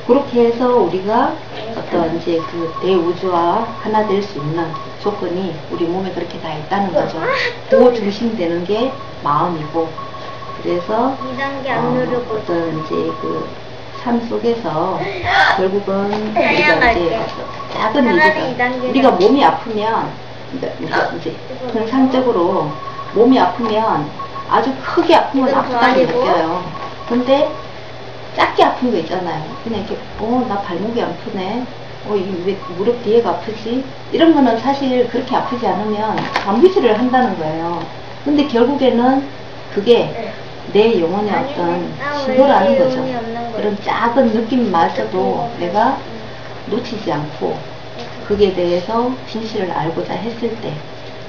그렇게 해서 우리가 어떤 이제 그 대우주와 하나 될 수 있는 조건이 우리 몸에 그렇게 다 있다는 거죠. 그 중심되는 게 마음이고, 그래서 어떤 이제 그 삶 속에서 결국은 우리가 이제 작은 일이다. 우리가 몸이 아프면 그러니까 이제 통상적으로 몸이 아프면 아주 크게 아프면 아프다고 느껴요. 근데 작게 아픈 거 있잖아요. 그냥 이렇게 나 발목이 아프네. 왜 무릎 뒤에가 아프지? 이런 거는 사실 그렇게 아프지 않으면 안부지를 한다는 거예요. 근데 결국에는 그게 내 영혼의 어떤 신호라는 거죠. 그런 작은 느낌마저도 내가 놓치지 않고 그게 대해서 진실을 알고자 했을 때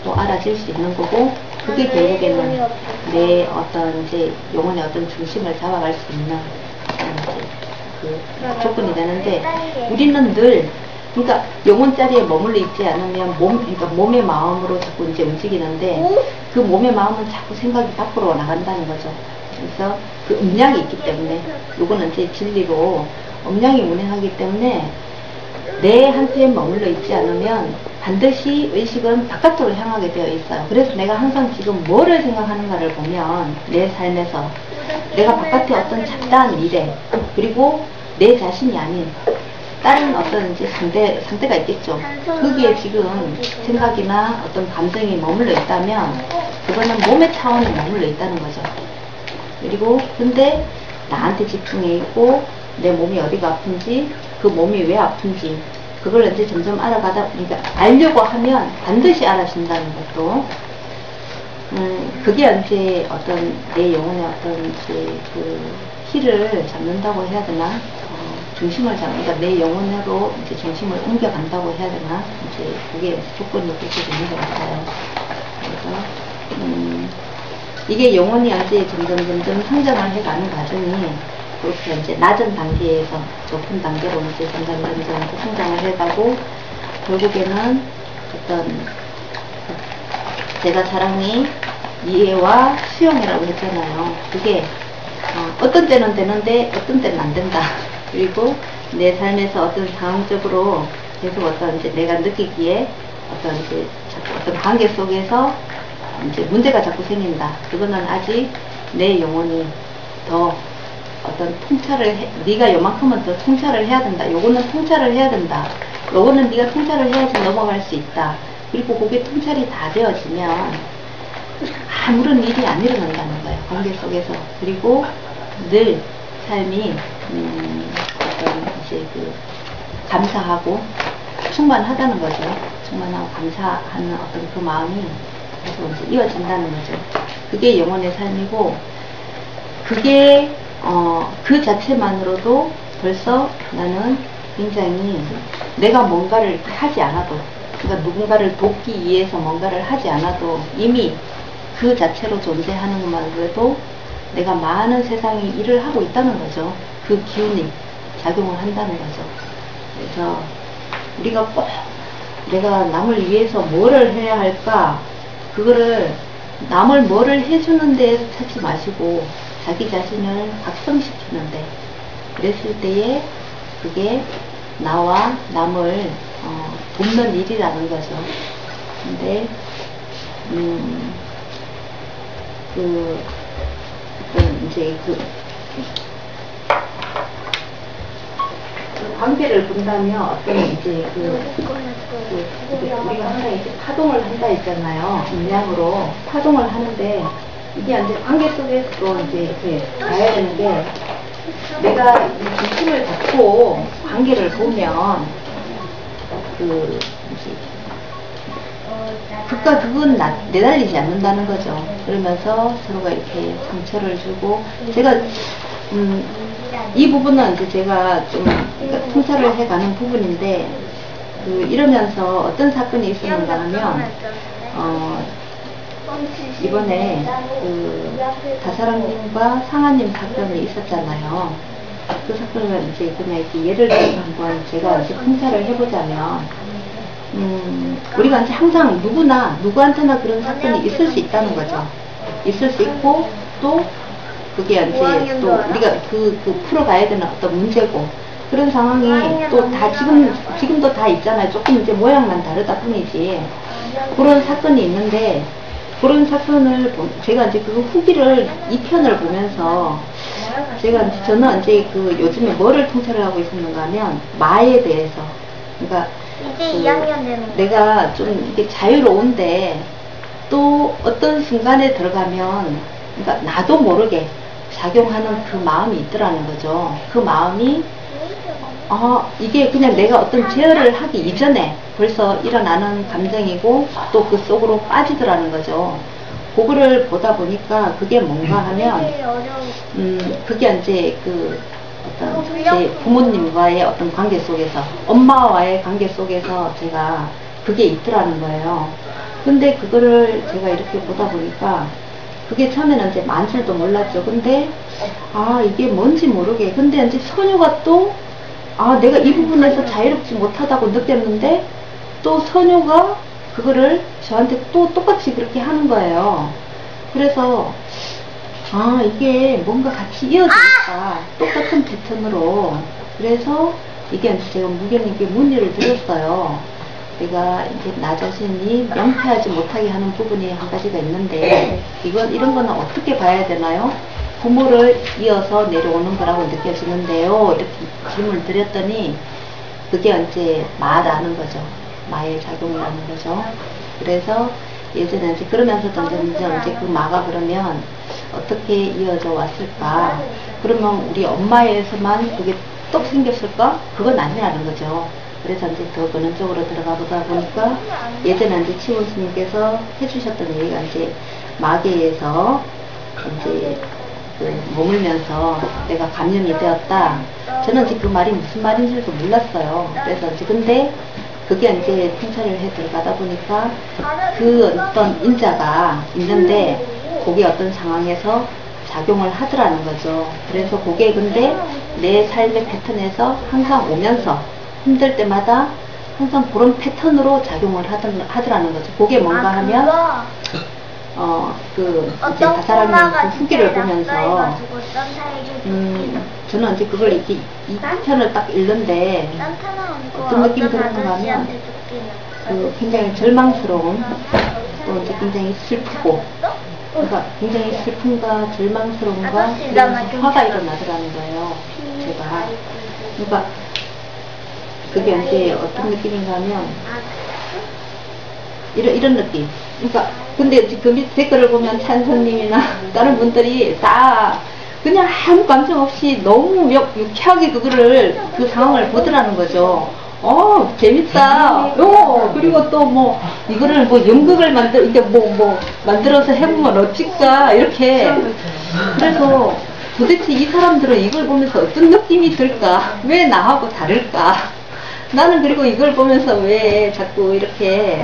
또 알아질 수 있는 거고, 그게 결국에는 내 어떤 이제 영혼의 어떤 중심을 잡아갈 수 있는 그 조건이 되는데, 우리는 늘 그러니까 영혼 자리에 머물러 있지 않으면 그러니까 몸의 마음으로 자꾸 이제 움직이는데 그 몸의 마음은 자꾸 생각이 밖으로 나간다는 거죠. 그래서 그 음량이 있기 때문에 요거는 이제 진리로 음량이 운행하기 때문에 내한테 머물러 있지 않으면 반드시 의식은 바깥으로 향하게 되어 있어요. 그래서 내가 항상 지금 뭐를 생각하는가를 보면 내 삶에서 내가 바깥에 어떤 잡다한 미래, 그리고 내 자신이 아닌 다른 어떤 이제 상대가 있겠죠. 거기에 지금 생각이나 어떤 감정이 머물러 있다면 그거는 몸의 차원에 머물러 있다는 거죠. 그리고 근데 나한테 집중해 있고 내 몸이 어디가 아픈지, 그 몸이 왜 아픈지 그걸 이제 점점 알아가다, 그러니까 알려고 하면 반드시 알아준다는 것도, 그게 이제 어떤 내 영혼의 어떤 이제 그 키를 잡는다고 해야 되나, 중심을 그러니까 내 영혼으로 이제 중심을 옮겨간다고 해야 되나, 이제 그게 조건이 그렇게 되는 것 같아요. 그래서 이게 영혼이 이제 점점 성장을 해가는 과정이 그렇게 이제 낮은 단계에서 높은 단계로 이제 점점 성장을 해가고, 결국에는 어떤 제가 사랑이 이해와 수용이라고 했잖아요. 그게 어떤 때는 되는데 어떤 때는 안 된다. 그리고 내 삶에서 어떤 상황적으로 계속 어떤 이제 내가 느끼기에 어떤 이제 자꾸 어떤 관계 속에서 이제 문제가 자꾸 생긴다. 그거는 아직 내 영혼이 더 어떤 통찰을 네가 요만큼은 더 통찰을 해야 된다. 요거는 통찰을 해야 된다. 요거는 네가 통찰을 해야지 넘어갈 수 있다. 그리고 그게 통찰이 다 되어지면 아무런 일이 안 일어난다는 거예요. 관계 속에서. 그리고 늘 삶이 어떤 이제 그 감사하고 충만하다는 거죠. 충만하고 감사하는 어떤 그 마음이 계속 이제 이어진다는 거죠. 그게 영혼의 삶이고, 그게 그 자체만으로도 벌써 나는 굉장히 내가 뭔가를 하지 않아도, 그러니까 누군가를 돕기 위해서 뭔가를 하지 않아도 이미 그 자체로 존재하는 것만으로도 내가 많은 세상에 일을 하고 있다는 거죠. 그 기운이 작용을 한다는 거죠. 그래서 우리가 꼭 내가 남을 위해서 뭐를 해야 할까, 그거를 남을 뭐를 해주는 데 찾지 마시고 자기 자신을 각성시키는데, 그랬을 때에 그게 나와 남을 돕는 일이라는 거죠. 근데 이제 그 관계를 본다면 어떤 이제 우리가 항상 이제 파동을 한다 했잖아요. 음량으로 파동을 하는데 이게 이제 관계 속에서도 이제 이렇게 봐야 되는 게 내가 이 중심을 잡고 관계를 보면 그 극과 극은 내달리지 않는다는 거죠. 그러면서 서로가 이렇게 상처를 주고 제가 이 부분은 이제 제가 좀 그러니까 통찰을 해가는 부분인데 이러면서 어떤 사건이 있었는가 하면 이번에 다사랑님과 상아님 사건이 있었잖아요. 그 사건을 이제 그냥 이렇게 예를 들어서 한번 제가 이제 통찰을 해보자면 우리가 이제 항상 누구한테나 그런 사건이 있을 수 있다는 거죠. 있을 수 있고 또 그게 이제 또 우리가 풀어가야 되는 어떤 문제고 그런 상황이 또 다 지금도 다 있잖아요. 조금 이제 모양만 다르다 뿐이지. 그런 사건이 있는데 그런 사건을 제가 이제 그 후기를 2편을 보면서 저는 이제 요즘에 뭐를 통찰을 하고 있었는가 하면 마에 대해서 그러니까 이제 2학년 되는 내가 좀 이게 자유로운데 또 어떤 순간에 들어가면 그러니까 나도 모르게 작용하는 그 마음이 있더라는 거죠. 그 마음이 이게 그냥 내가 어떤 제어를 하기 이전에 벌써 일어나는 감정이고 또 그 속으로 빠지더라는 거죠. 그거를 보다 보니까 그게 뭔가 하면 그게 이제 어떤 제 부모님과의 어떤 관계 속에서 엄마와의 관계 속에서 제가 그게 있더라는 거예요. 근데 그거를 제가 이렇게 보다 보니까 그게 처음에는 이제 많지도 몰랐죠. 근데 이게 뭔지 모르게 근데 이제 선유가 또 내가 이 부분에서 자유롭지 못하다고 느꼈는데 또 선유가 그거를 저한테 또 똑같이 그렇게 하는 거예요. 그래서 이게 뭔가 같이 이어지니까 똑같은 패턴으로 그래서 이게 제가 무견님께 문의를 드렸어요. 내가 이제 나 자신이 명쾌하지 못하게 하는 부분이 한 가지가 있는데 이런 거는 어떻게 봐야 되나요? 부모를 이어서 내려오는 거라고 느껴지는데요. 이렇게 질문을 드렸더니 그게 이제 마라는 거죠. 마의 작용이라는 거죠. 그래서 예전에 이제 그러면서 점점 이제 그 마가 그러면 어떻게 이어져 왔을까? 그러면 우리 엄마에서만 그게 똑 생겼을까? 그건 아니라는 거죠. 그래서 이제 더 근원적으로 들어가 보다 보니까 예전에 이제 치원 스님께서 해주셨던 얘기가 이제 마계에서 이제 머물면서 내가 감염이 되었다. 저는 이제 그 말이 무슨 말인지도 몰랐어요. 그래서 이제 근데 그게 이제 통찰을 해 들어가다 보니까 그 어떤 인자가 있는데 그게 어떤 상황에서 작용을 하더라는 거죠. 그래서 그게 근데 내 삶의 패턴에서 항상 오면서 힘들 때마다 항상 그런 패턴으로 작용을 하더라는 거죠. 그게 뭔가 하면 이제 다사랑님 그 후기를 보면서 저는 이제 그걸 이렇게 이 편을 딱 읽는데 어떤 느낌이 드는가 하면 굉장히 절망스러운 또 이제 굉장히 슬프고 그러니까 굉장히 슬픔과 절망스러움과 그러면서 화가 일어나더라는 거예요. 제가 그러니까 그게 이제 어떤 느낌인가 하면 이런 느낌. 그러니까 근데 그 밑 댓글을 보면 찬성님이나 다른 분들이 다 그냥 아무 감정 없이 너무 유쾌하게 그 상황을 보더라는 거죠. 재밌다. 그리고 또 뭐 이거를 뭐 연극을 만들어서 해보면 어쩔까 이렇게. 그래서 도대체 이 사람들은 이걸 보면서 어떤 느낌이 들까? 왜 나하고 다를까? 나는 그리고 이걸 보면서 왜 자꾸 이렇게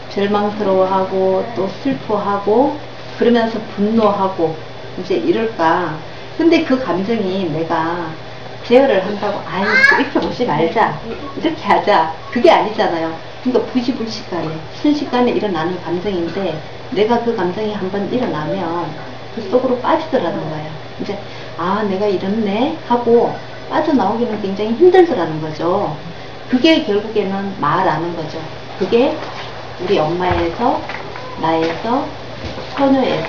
절망스러워하고 또 슬퍼하고 그러면서 분노하고 이제 이럴까. 근데 그 감정이 내가 제어를 한다고 이렇게 보지 말자 이렇게 하자 그게 아니잖아요. 그러니까 부시불식간에 순식간에 일어나는 감정인데 내가 그 감정이 한번 일어나면 그 속으로 빠지더라는 거예요. 이제 내가 이렇네 하고 빠져나오기는 굉장히 힘들더라는 거죠. 그게 결국에는 마라는 거죠. 그게 우리 엄마에서 나에서 처녀에서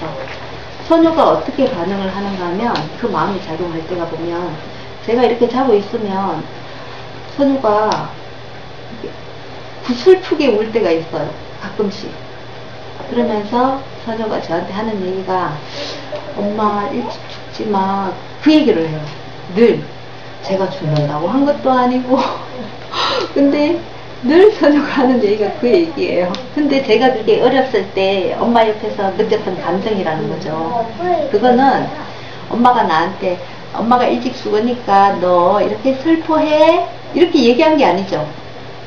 선유가 어떻게 반응을 하는가 하면 그 마음이 작용할 때가 보면 제가 이렇게 자고 있으면 선유가 슬프게 울 때가 있어요. 가끔씩. 그러면서 선유가 저한테 하는 얘기가 엄마 일찍 죽지 마. 그 얘기를 해요. 늘. 제가 죽는다고 한 것도 아니고 근데 늘 선유가 하는 얘기가 그 얘기예요. 근데 제가 그게 어렸을 때 엄마 옆에서 느꼈던 감정이라는 거죠. 그거는 엄마가 나한테 엄마가 일찍 죽으니까 너 이렇게 슬퍼해 이렇게 얘기한 게 아니죠.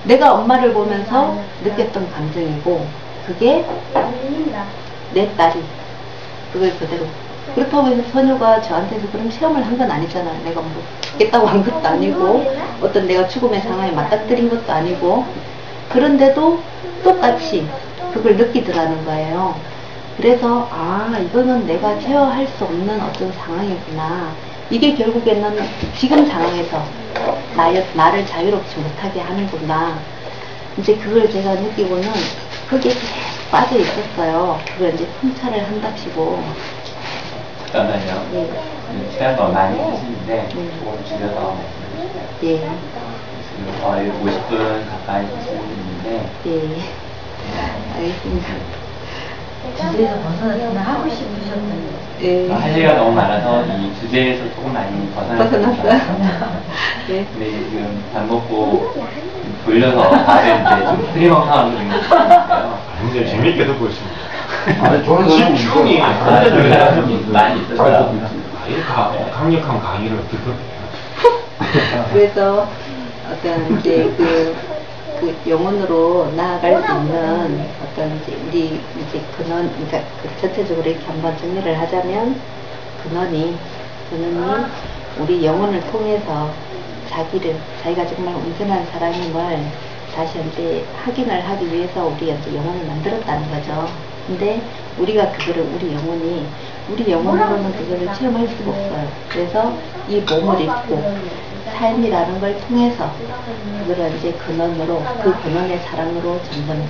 내가 엄마를 보면서 느꼈던 감정이고 그게 내 딸이 그걸 그대로 그렇다고 해서 선유가 저한테서 그런 체험을 한 건 아니잖아요. 내가 뭐 죽겠다고 한 것도 아니고 어떤 내가 죽음의 상황에 맞닥뜨린 것도 아니고 그런데도 똑같이 그걸 느끼더라는 거예요. 그래서 아 이거는 내가 제어할 수 없는 어떤 상황이구나. 이게 결국에는 지금 상황에서 나를 자유롭지 못하게 하는구나. 이제 그걸 제가 느끼고는 그게 계속 빠져 있었어요. 그걸 이제 통찰을 한답시고. 잠깐만요. 예. 시간도 많이 드시는데 조금 줄여서 말씀해주세요. 예. 지금 거의 50분 가까이 드시는데 예. 알겠습니다. 주제에서 벗어났으면 하고 싶으셨던 예. 할 얘기가 너무 많아서 이 주제에서 조금 많이 벗어났어요. 예. 근데 지금 밥 먹고 돌려서 다른 이제 좀 스트리머 상황으로 있는데요. 굉장히 재밌게 듣고 있습니다. 아니, 저는 집중이 많이 있었어요. 강력한 강의를 듣고 그래서 어떤 이제 그 영혼으로 나아갈 수 있는 어떤 이제 우리 이제 근원, 그러니까 그 전체적으로 이렇게 한번 정리를 하자면 근원이 우리 영혼을 통해서 자기가 정말 온전한 사람임을 다시 이제 확인을 하기 위해서 우리 이제 영혼을 만들었다는 거죠. 근데 우리가 그거를 우리 영혼으로는 그거를 체험할 수가 없어요. 그래서 이 몸을 입고 삶이라는 걸 통해서 그거를 이제 근원으로 그 근원의 사랑으로 점점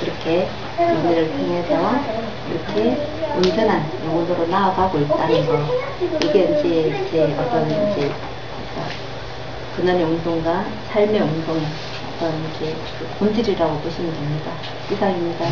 그렇게 의미를 통해서 이렇게 온전한 영혼으로 나아가고 있다는 거. 이게 이제 제 어떤 이제 근원의 운동과 삶의 운동의 어떤 이제 그 본질이라고 보시면 됩니다. 이상입니다.